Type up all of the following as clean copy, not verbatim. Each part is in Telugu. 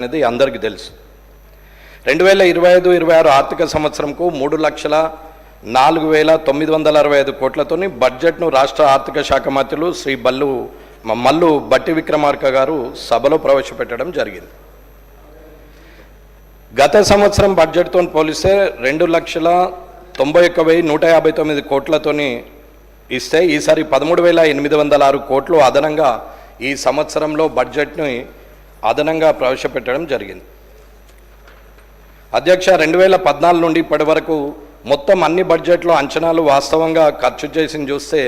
అనేది అందరికీ తెలుసు. 2025-26 ఆర్థిక సంవత్సరంకు 3,04,965 కోట్లతోని బడ్జెట్ను రాష్ట్ర ఆర్థిక శాఖ మంత్రులు శ్రీ మల్లు భట్టి విక్రమార్క గారు సభలో ప్రవేశపెట్టడం జరిగింది. గత సంవత్సరం బడ్జెట్తో పోలిస్తే 2,91,159 కోట్లతోని ఇస్తే ఈసారి 13,806 కోట్లు అదనంగా ఈ సంవత్సరంలో బడ్జెట్ని అదనంగా ప్రవేశపెట్టడం జరిగింది. అధ్యక్ష, 2014 నుండి ఇప్పటి వరకు మొత్తం అన్ని బడ్జెట్లో అంచనాలు వాస్తవంగా ఖర్చు చేసి చూస్తే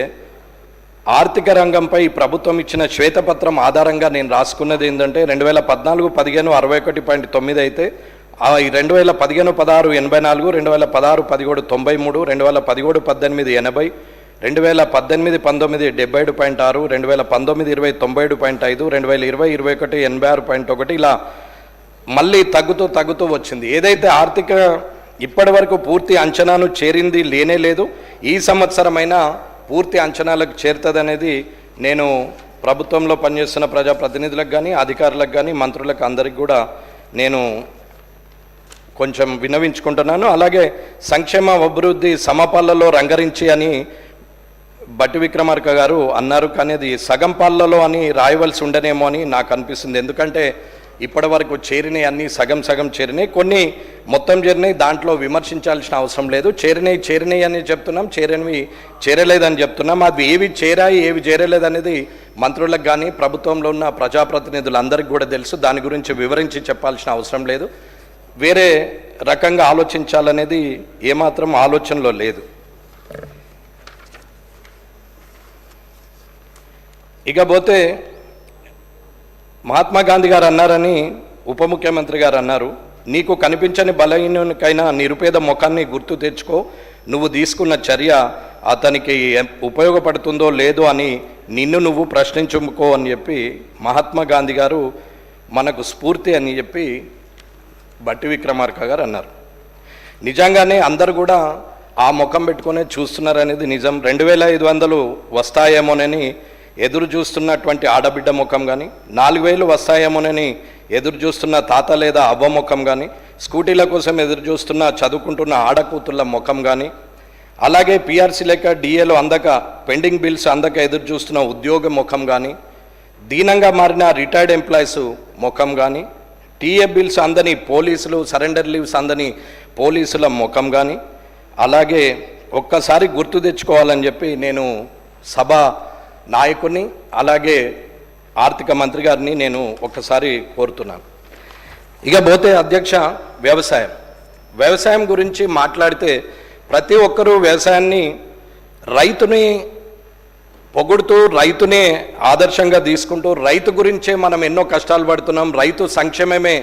ఆర్థిక రంగంపై ప్రభుత్వం ఇచ్చిన శ్వేతపత్రం ఆధారంగా నేను రాసుకున్నది ఏంటంటే 2014-15 61.9 అయితే 2015-16 84, 2016-17 93, 2017-18 80, 2018-19 77.6, 2019-20 97.5, 2020-21 86.1 ఇలా మళ్ళీ తగ్గుతూ వచ్చింది. ఏదైతే ఆర్థిక ఇప్పటి వరకు పూర్తి అంచనాను చేరింది లేనే లేదు. ఈ సంవత్సరమైనా పూర్తి అంచనాలకు చేరుతుందనేది నేను ప్రభుత్వంలో పనిచేస్తున్న ప్రజాప్రతినిధులకు కానీ అధికారులకు కానీ మంత్రులకు అందరికి కూడా నేను కొంచెం విన్నవించుకుంటున్నాను. అలాగే సంక్షేమ అభివృద్ధి సమపాళ్లలో రంగరించి అని భట్టి విక్రమార్క గారు అన్నారు, కానీ అది సగం పాళ్లలో అని రాయవలసి ఉండనేమో అని నాకు అనిపిస్తుంది. ఎందుకంటే ఇప్పటి వరకు చేరినాయి అన్నీ సగం చేరినాయి, కొన్ని మొత్తం చేరినాయి, దాంట్లో విమర్శించాల్సిన అవసరం లేదు. చేరినాయి అని చెప్తున్నాం, చేరనివి చేరలేదని చెప్తున్నాం. అది ఏవి చేరాయి ఏవి చేరలేదనేది మంత్రులకు కానీ ప్రభుత్వంలో ఉన్న ప్రజాప్రతినిధులందరికీ కూడా తెలుసు. దాని గురించి వివరించి చెప్పాల్సిన అవసరం లేదు. వేరే రకంగా ఆలోచించాలనేది ఏమాత్రం ఆలోచనలో లేదు. ఇకపోతే మహాత్మా గాంధీ గారు అన్నారని ఉప ముఖ్యమంత్రి గారు అన్నారు, నీకు కనిపించని బలహీనునికైనా నిరుపేద ముఖాన్ని గుర్తు తెచ్చుకో, నువ్వు తీసుకున్న చర్య అతనికి ఉపయోగపడుతుందో లేదో అని నిన్ను నువ్వు ప్రశ్నించుకో అని చెప్పి మహాత్మా గాంధీ గారు మనకు స్ఫూర్తి అని చెప్పి భట్టి విక్రమార్క గారు అన్నారు. నిజంగానే అందరు కూడా ఆ ముఖం పెట్టుకునే చూస్తున్నారనేది నిజం. 2,500 వస్తాయేమోనని ఎదురు చూస్తున్నటువంటి ఆడబిడ్డ ముఖం కానీ, 4,000 వస్తాయేమోనని ఎదురు చూస్తున్న తాత లేదా అవ్వ ముఖం కానీ, స్కూటీల కోసం ఎదురు చూస్తున్న చదువుకుంటున్న ఆడకూతుళ్ళ ముఖం కానీ, అలాగే పిఆర్సీ లేక డిఏలు అందక పెండింగ్ బిల్స్ అందక ఎదురు చూస్తున్న ఉద్యోగ ముఖం కానీ, దీనంగా మారిన రిటైర్డ్ ఎంప్లాయీస్ ముఖం కానీ, టీఏ బిల్స్ అందని పోలీసులు, సరెండర్ లీవ్స్ అందని పోలీసుల ముఖం కానీ, అలాగే ఒక్కసారి గుర్తు తెచ్చుకోవాలని చెప్పి నేను సభ నాయకుడిని అలాగే ఆర్థిక మంత్రి గారిని నేను ఒక్కసారి కోరుతున్నాను. ఇక పోతే అధ్యక్ష, వ్యవసాయం గురించి మాట్లాడితే ప్రతి ఒక్కరూ వ్యవసాయాన్ని రైతుని పొగుడుతూ రైతునే ఆదర్శంగా తీసుకుంటూ రైతు గురించే మనం ఎన్నో కష్టాలు పడుతున్నాం, రైతు సంక్షేమమే